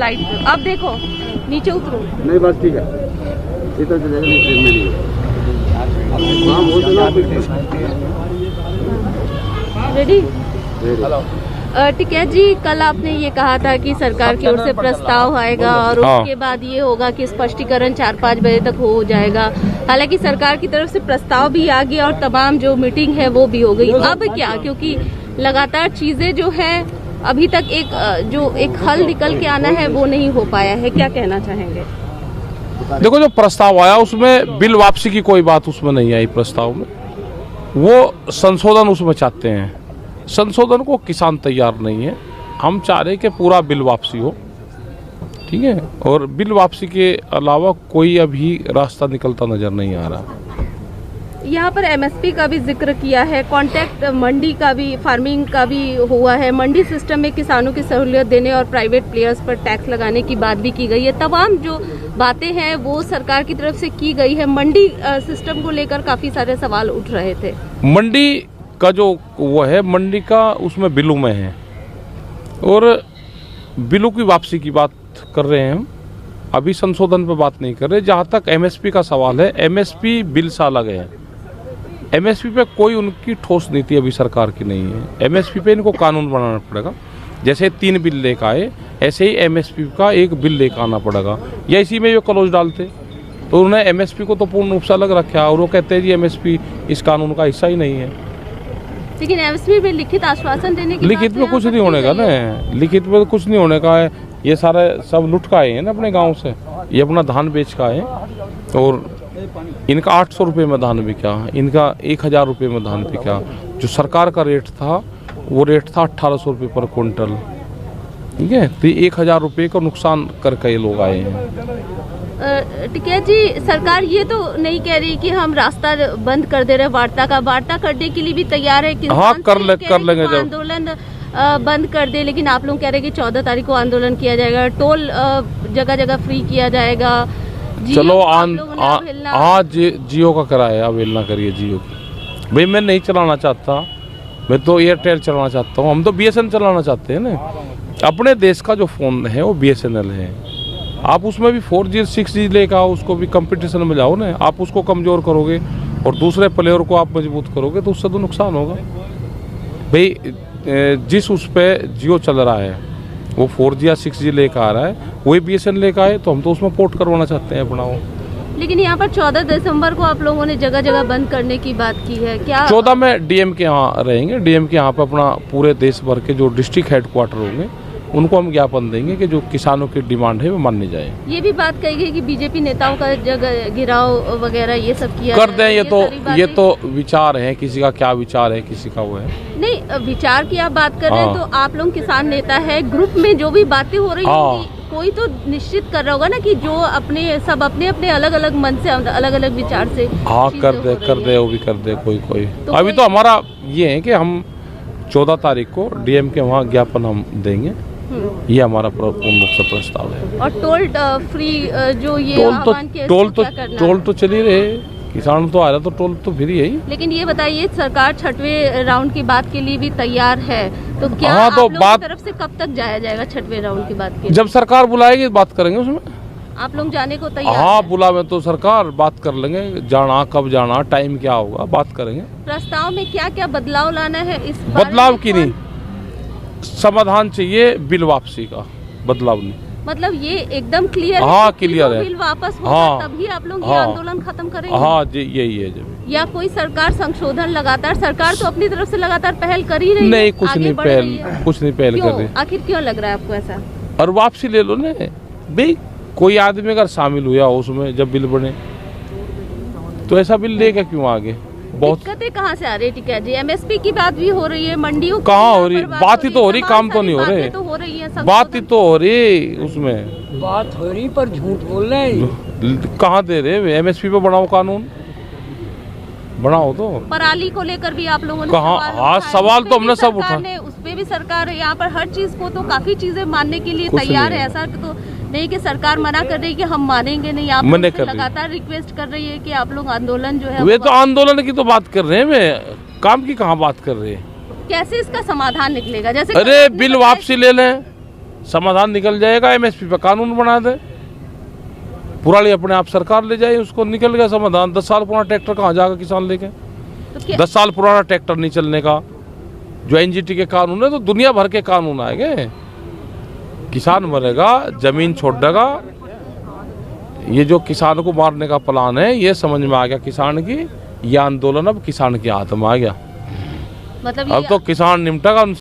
Light पे। अब देखो नीचे उतरो। नहीं बस ठीक है, इतना चलेगा नहीं, ट्रेन में नहीं है। हाँ बोल दो ना। रेडी? ठीक है जी, कल आपने ये कहा था कि सरकार की ओर से प्रस्ताव आएगा और उसके बाद ये होगा कि स्पष्टीकरण 4-5 बजे तक हो जाएगा। हालांकि सरकार की तरफ से प्रस्ताव भी आ गया और तमाम जो मीटिंग है वो भी हो गई। अब क्या, क्योंकि लगातार चीजें जो है अभी तक एक हल निकल के आना है वो नहीं हो पाया है, क्या कहना चाहेंगे? देखो, जो प्रस्ताव आया उसमें बिल वापसी की कोई बात उसमें नहीं आई। प्रस्ताव में वो संशोधन उसमें चाहते हैं। संशोधन को किसान तैयार नहीं है। हम चाह रहे कि पूरा बिल वापसी हो, ठीक है, और बिल वापसी के अलावा कोई अभी रास्ता निकलता नजर नहीं आ रहा। यहाँ पर एमएसपी का भी जिक्र किया है, कॉन्ट्रैक्ट मंडी का भी, फार्मिंग का भी हुआ है, मंडी सिस्टम में किसानों की सहूलियत देने और प्राइवेट प्लेयर्स पर टैक्स लगाने की बात भी की गई है। तमाम जो बातें हैं वो सरकार की तरफ से की गई है। मंडी सिस्टम को लेकर काफी सारे सवाल उठ रहे थे। मंडी का जो वो है, मंडी का उसमें बिलों में है और बिलों की वापसी की बात कर रहे हैं हम, अभी संशोधन पे बात नहीं कर रहे। जहाँ तक एमएसपी का सवाल है, एमएसपी बिल से अलग है। एमएसपी पे कोई उनकी ठोस नीति अभी सरकार की नहीं है। एमएसपी पे इनको कानून बनाना पड़ेगा। जैसे 3 बिल लेकर आए, ऐसे ही एमएसपी का एक बिल लेकर आना पड़ेगा, या इसी में ये क्लोज डालते। तो उन्होंने एमएसपी को तो पूर्ण रूप से अलग रखा और वो कहते हैं जी एमएसपी इस कानून का हिस्सा ही नहीं है। लेकिन एमएसपी में लिखित आश्वासन देने की लिखित में कुछ नहीं होने का ना, लिखित में कुछ नहीं होने का है। ये सारे सब लुट का आए हैं ना अपने गांव से, ये अपना धान बेच का है और इनका 800 रुपये में धान बिका, इनका 1000 रुपये में धान बिका। जो सरकार का रेट था वो रेट था 1800 रुपये पर क्विंटल, ठीक है। तो 1000 रुपये का नुकसान करके ये लोग आए हैं। ठीक है जी, सरकार ये तो नहीं कह रही कि हम रास्ता बंद कर दे रहे, वार्ता करने के लिए भी तैयार है। हाँ, कर लेंगे जब आंदोलन बंद कर दे, लेकिन आप लोग कह रहे हैं कि 14 तारीख को आंदोलन किया जाएगा, टोल जगह जगह फ्री किया जाएगा। चलो आज जियो का कराया, अवेलना करिए जियो की। भाई मैं नहीं चलाना चाहता, मैं तो एयरटेल चलाना चाहता हूँ, हम तो बीएसएनएल चलाना चाहते हैं ना। अपने देश का जो फ़ोन है वो बीएसएनएल है। आप उसमें भी 4G 6G लेकर आओ, उसको भी कंपटीशन में जाओ ना। आप उसको कमज़ोर करोगे और दूसरे प्लेयर को आप मजबूत करोगे तो उससे तो नुकसान होगा। भाई जिस उस पर जियो चल रहा है वो 4G या 6G लेकर आ रहा है, वही बीएसएनएल लेकर आए, तो हम तो उसमें पोर्ट करवाना चाहते हैं अपना वो। लेकिन यहाँ पर 14 दिसंबर को आप लोगों ने जगह जगह बंद करने की बात की है, क्या 14 में डीएम के यहाँ रहेंगे। डीएम के यहाँ पे अपना पूरे देश भर के जो डिस्ट्रिक्ट हेडक्वार्टर होंगे उनको हम ज्ञापन देंगे कि जो किसानों की डिमांड है वो माननी जाए। ये भी बात कही गई कि बीजेपी नेताओं का जगह गिराव वगैरह ये सब किया कर दें। ये तो विचार है, किसी का क्या विचार है, किसी का वो है नहीं। विचार की आप बात कर रहे हैं तो आप लोग किसान नेता है, ग्रुप में जो भी बातें हो रही होंगी, कोई तो निश्चित कर रहा होगा ना कि जो अपने अलग अलग मन से, अलग अलग विचार से। हाँ, कर दे वो भी कर दे कोई। तो अभी तो हमारा ये है कि हम 14 तारीख को डीएम के वहाँ ज्ञापन हम देंगे। ये हमारा पूर्ण रूप से प्रस्ताव है। और टोल फ्री जो ये टोल तो चल ही रहे, किसान तो आ रहा तो टोल तो फ्री है ही। लेकिन ये बताइए, सरकार 6वें राउंड की बात के लिए भी तैयार है, तो क्या हाँ, तो आप लोगों की तरफ से कब तक जाया जाएगा 6वें राउंड की बात के लिए? जब सरकार बुलाएगी बात करेंगे उसमें। आप लोग जाने को तैयार? हाँ, बुलावे तो सरकार, बात कर लेंगे, जाना कब जाना, टाइम क्या होगा, बात करेंगे। प्रस्ताव में क्या क्या बदलाव लाना है इस बदलाव की नहीं, समाधान चाहिए बिल वापसी का, बदलाव नहीं। मतलब ये एकदम क्लियर? हाँ, क्लियर है। बिल वापस होगा हाँ, तभी आप लोग ये हाँ, आंदोलन खत्म करेंगे? हाँ जी, यही है जब। या कोई सरकार संशोधन लगातार, सरकार तो अपनी तरफ से लगातार पहल कर ही रही है। नहीं, कुछ नहीं पहल कर रही। आखिर क्यों लग रहा है आपको ऐसा? और वापसी ले लो ना भाई, कोई आदमी अगर शामिल हुआ उसमें जब बिल बने तो ऐसा बिल लेगा क्यों आगे? बहुत दिक्कतें कहाँ से आ रही है? ठीक है जी, एमएसपी की बात भी हो रही है, मंडियों कहाँ हो रही, बात ही तो हो रही, काम तो नहीं हो रहे। बात ही तो हो रही, उसमें बात हो रही पर झूठ बोल रहे हैं। कहाँ दे रहे? एमएसपी पे बनाओ कानून, बनाओ तो। पराली को लेकर भी आप लोगों ने कहाँ? हाँ, सवाल तो हमने सब उठाए। उसपे भी सरकार यहाँ पर हर चीज को तो काफी चीजें मानने के लिए तैयार है। ऐसा तो नहीं कि सरकार मना कर रही है कि हम मानेंगे नहीं। आप लगातार रिक्वेस्ट कर रही है कि आप लोग आंदोलन जो है, वे तो आंदोलन की तो बात कर रहे हैं, वे काम की कहाँ बात कर रहे हैं? कैसे इसका समाधान निकलेगा? जैसे अरे बिल वापसी ले लें, समाधान निकल जाएगा। एमएसपी पे कानून बना दे, पुराली अपने आप सरकार ले जाए, उसको निकल गया समाधान। 10 साल पुराना ट्रैक्टर कहाँ जाएगा किसान लेके? तो 10 साल पुराना ट्रैक्टर नहीं चलने का जो एनजीटी के कानून है, तो दुनिया भर के कानून आएंगे। किसान मरेगा, जमीन छोड़ देगा। ये जो किसान को मारने का प्लान है, ये समझ में आ गया किसान की। ये आंदोलन अब किसान के हाथ में आ गया। मतलब अब तो किसान निपटेगा।